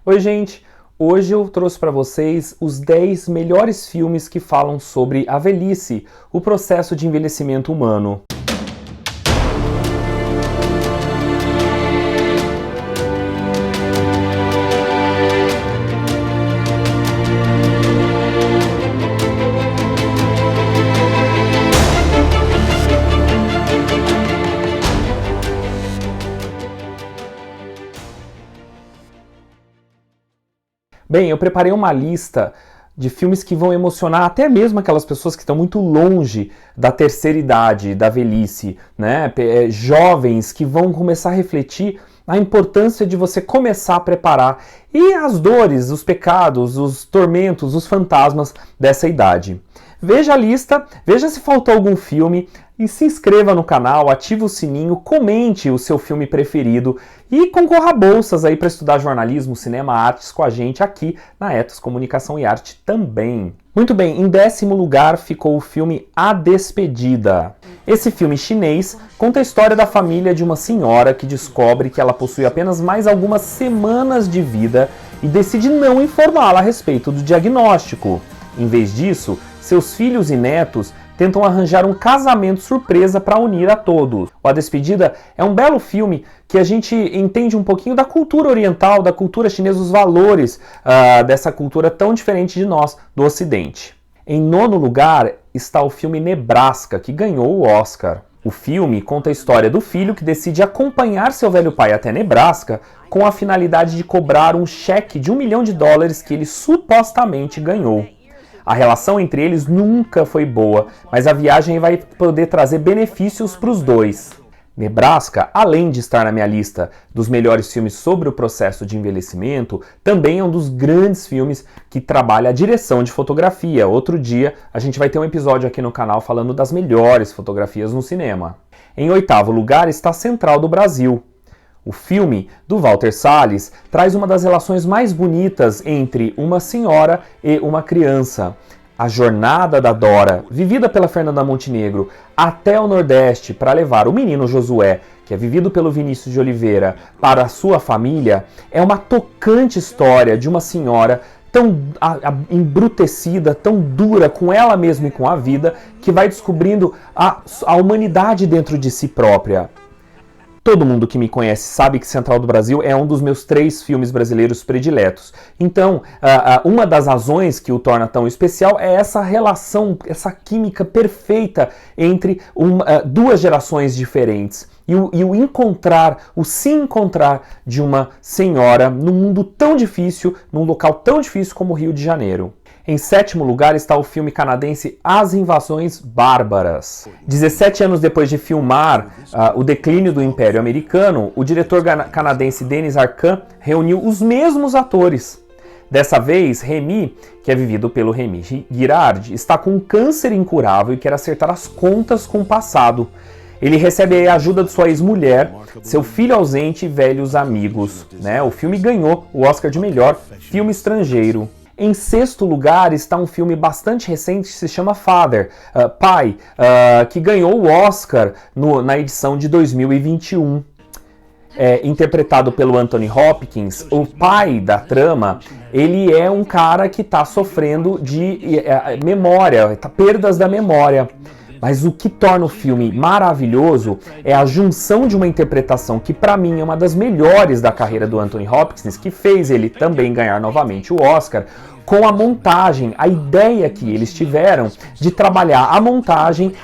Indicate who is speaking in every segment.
Speaker 1: Oi, gente! Hoje eu trouxe para vocês os 10 melhores filmes que falam sobre a velhice, o processo de envelhecimento humano. Bem, eu preparei uma lista de filmes que vão emocionar até mesmo aquelas pessoas que estão muito longe da terceira idade, da velhice, né? Jovens que vão começar a refletir a importância de você começar a preparar e as dores, os pecados, os tormentos, os fantasmas dessa idade. Veja a lista, veja se faltou algum filme e se inscreva no canal, ative o sininho, comente o seu filme preferido e concorra a bolsas aí para estudar jornalismo, cinema, artes com a gente aqui na Ethos Comunicação e Arte também. Muito bem, em 10º lugar ficou o filme A Despedida. Esse filme chinês conta a história da família de uma senhora que descobre que ela possui apenas mais algumas semanas de vida e decide não informá-la a respeito do diagnóstico. Em vez disso, seus filhos e netos tentam arranjar um casamento surpresa para unir a todos. A Despedida é um belo filme que a gente entende um pouquinho da cultura oriental, da cultura chinesa, os valores dessa cultura tão diferente de nós, do Ocidente. Em 9º lugar está o filme Nebraska, que ganhou o Oscar. O filme conta a história do filho que decide acompanhar seu velho pai até Nebraska com a finalidade de cobrar um cheque de $1 milhão que ele supostamente ganhou. A relação entre eles nunca foi boa, mas a viagem vai poder trazer benefícios para os dois. Nebraska, além de estar na minha lista dos melhores filmes sobre o processo de envelhecimento, também é um dos grandes filmes que trabalha a direção de fotografia. Outro dia a gente vai ter um episódio aqui no canal falando das melhores fotografias no cinema. Em 8º lugar está Central do Brasil. O filme, do Walter Salles, traz uma das relações mais bonitas entre uma senhora e uma criança. A jornada da Dora, vivida pela Fernanda Montenegro, até o Nordeste para levar o menino Josué, que é vivido pelo Vinícius de Oliveira, para a sua família, é uma tocante história de uma senhora tão embrutecida, tão dura com ela mesma e com a vida, que vai descobrindo a humanidade dentro de si própria. Todo mundo que me conhece sabe que Central do Brasil é um dos meus 3 filmes brasileiros prediletos. Então, uma das razões que o torna tão especial é essa relação, essa química perfeita entre duas gerações diferentes. E o se encontrar de uma senhora num mundo tão difícil, num local tão difícil como o Rio de Janeiro. Em 7º lugar está o filme canadense As Invasões Bárbaras. 17 anos depois de filmar o declínio do Império Americano, o diretor canadense Denis Arcand reuniu os mesmos atores. Dessa vez, Remy, que é vivido pelo Remy Girard, está com um câncer incurável e quer acertar as contas com o passado. Ele recebe a ajuda de sua ex-mulher, seu filho ausente e velhos amigos. O filme ganhou o Oscar de melhor filme estrangeiro. Em 6º lugar está um filme bastante recente que se chama Father, Pai, que ganhou o Oscar na edição de 2021. Interpretado pelo Anthony Hopkins, o pai da trama, ele é um cara que está sofrendo de memória, perdas da memória. Mas o que torna o filme maravilhoso é a junção de uma interpretação que para mim é uma das melhores da carreira do Anthony Hopkins, que fez ele também ganhar novamente o Oscar, com a montagem, a ideia que eles tiveram de trabalhar a montagem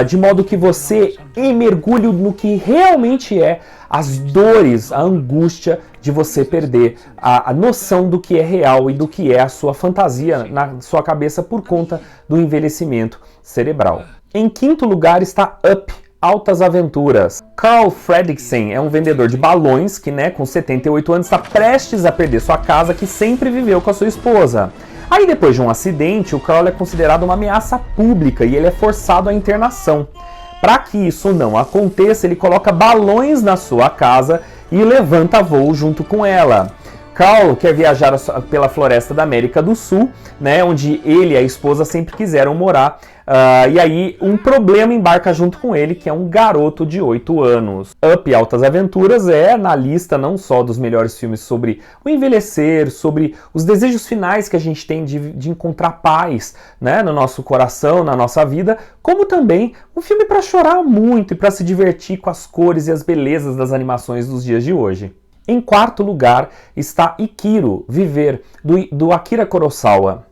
Speaker 1: de modo que você mergulhe no que realmente é as dores, a angústia de você perder a noção do que é real e do que é a sua fantasia na sua cabeça por conta do envelhecimento cerebral. Em 5º lugar está Up, Altas Aventuras. Carl Fredricksen é um vendedor de balões que, com 78 anos, está prestes a perder sua casa que sempre viveu com a sua esposa. Aí, depois de um acidente, o Carl é considerado uma ameaça pública e ele é forçado à internação. Para que isso não aconteça, ele coloca balões na sua casa e levanta voo junto com ela. Carl quer viajar pela floresta da América do Sul, né, onde ele e a esposa sempre quiseram morar. E aí um problema embarca junto com ele, que é um garoto de 8 anos. Up, Altas Aventuras é na lista não só dos melhores filmes sobre o envelhecer, sobre os desejos finais que a gente tem de encontrar paz, né, no nosso coração, na nossa vida, como também um filme para chorar muito e para se divertir com as cores e as belezas das animações dos dias de hoje. Em quarto lugar está Ikiru, Viver, do Akira Kurosawa.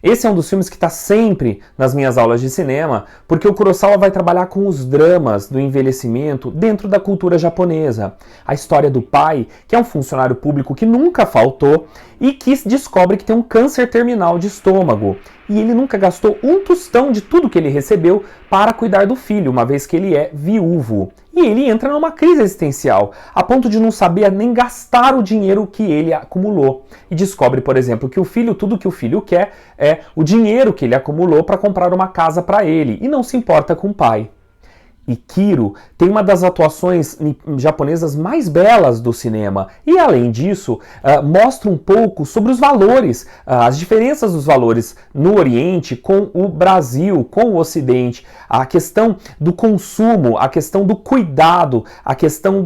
Speaker 1: Esse é um dos filmes que está sempre nas minhas aulas de cinema, porque o Kurosawa vai trabalhar com os dramas do envelhecimento dentro da cultura japonesa. A história do pai, que é um funcionário público que nunca faltou e que descobre que tem um câncer terminal de estômago. E ele nunca gastou um tostão de tudo que ele recebeu para cuidar do filho, uma vez que ele é viúvo. E ele entra numa crise existencial, a ponto de não saber nem gastar o dinheiro que ele acumulou. E descobre, por exemplo, que tudo que o filho quer é o dinheiro que ele acumulou para comprar uma casa para ele, e não se importa com o pai. Ikiru tem uma das atuações japonesas mais belas do cinema e, além disso, mostra um pouco sobre os valores, as diferenças dos valores no Oriente com o Brasil, com o Ocidente, a questão do consumo, a questão do cuidado, a questão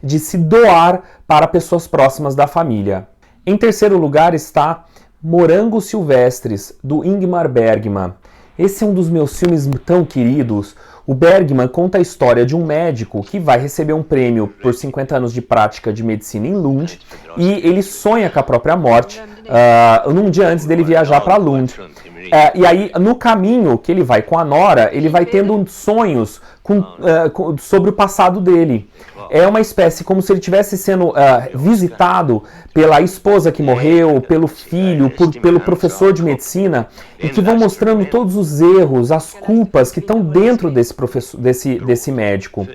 Speaker 1: de se doar para pessoas próximas da família. Em terceiro lugar está Morangos Silvestres, do Ingmar Bergman. Esse é um dos meus filmes tão queridos. O Bergman conta a história de um médico que vai receber um prêmio por 50 anos de prática de medicina em Lund e ele sonha com a própria morte num dia antes dele viajar para Lund. E aí, no caminho que ele vai com a nora, ele vai tendo sonhos sobre o passado dele. É uma espécie como se ele estivesse sendo visitado pela esposa que morreu, pelo filho, pelo professor de medicina, e que vão mostrando todos os erros, as culpas que estão dentro desse médico.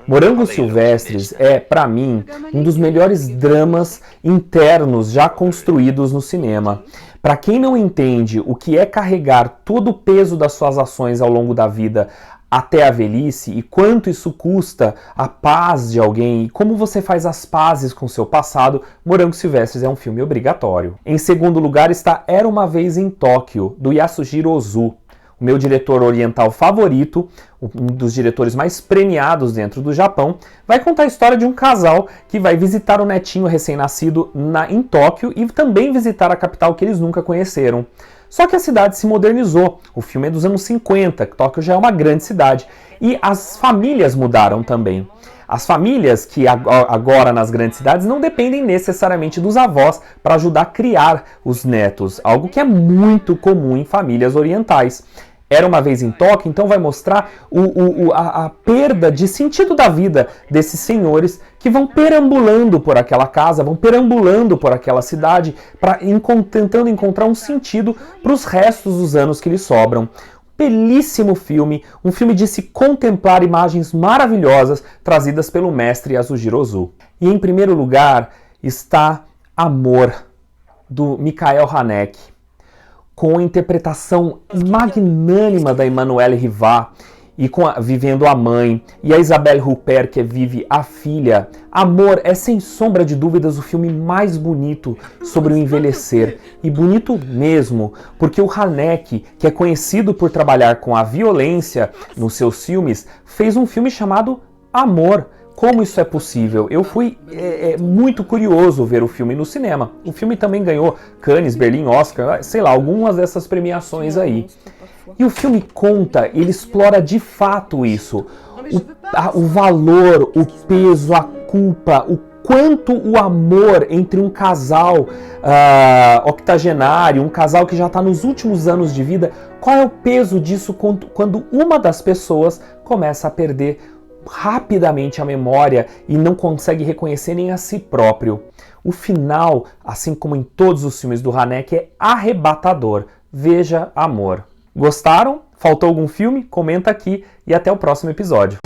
Speaker 1: Morangos Silvestres é, para mim, um dos melhores dramas internos já construídos no cinema. Para quem não entende o que é carregar todo o peso das suas ações ao longo da vida até a velhice e quanto isso custa a paz de alguém e como você faz as pazes com seu passado, Morangos Silvestres é um filme obrigatório. Em segundo lugar está Era Uma Vez em Tóquio, do Yasujiro Ozu. O meu diretor oriental favorito, um dos diretores mais premiados dentro do Japão, vai contar a história de um casal que vai visitar o netinho recém-nascido em Tóquio e também visitar a capital que eles nunca conheceram. Só que a cidade se modernizou, o filme é dos anos 50, Tóquio já é uma grande cidade, e as famílias mudaram também. As famílias que agora nas grandes cidades não dependem necessariamente dos avós para ajudar a criar os netos, algo que é muito comum em famílias orientais. Era Uma Vez em Tóquio, então vai mostrar a perda de sentido da vida desses senhores que vão perambulando por aquela casa, vão perambulando por aquela cidade, tentando encontrar um sentido para os restos dos anos que lhes sobram. Belíssimo filme, um filme de se contemplar imagens maravilhosas trazidas pelo mestre Yasujiro Ozu. E em primeiro lugar está Amor, do Michael Haneke, com a interpretação magnânima da Emmanuelle Rivat, e vivendo a mãe, e a Isabelle Huppert, que vive a filha. Amor é, sem sombra de dúvidas, o filme mais bonito sobre o envelhecer. E bonito mesmo, porque o Haneke, que é conhecido por trabalhar com a violência nos seus filmes, fez um filme chamado Amor. Como isso é possível? Eu fui muito curioso ver o filme no cinema. O filme também ganhou Cannes, Berlim, Oscar, sei lá, algumas dessas premiações aí. E o filme conta, ele explora de fato isso. O valor, o peso, a culpa, o quanto o amor entre um casal octogenário, um casal que já está nos últimos anos de vida, qual é o peso disso quando uma das pessoas começa a perder rapidamente a memória e não consegue reconhecer nem a si próprio. O final, assim como em todos os filmes do Haneke, é arrebatador. Veja Amor. Gostaram? Faltou algum filme? Comenta aqui e até o próximo episódio.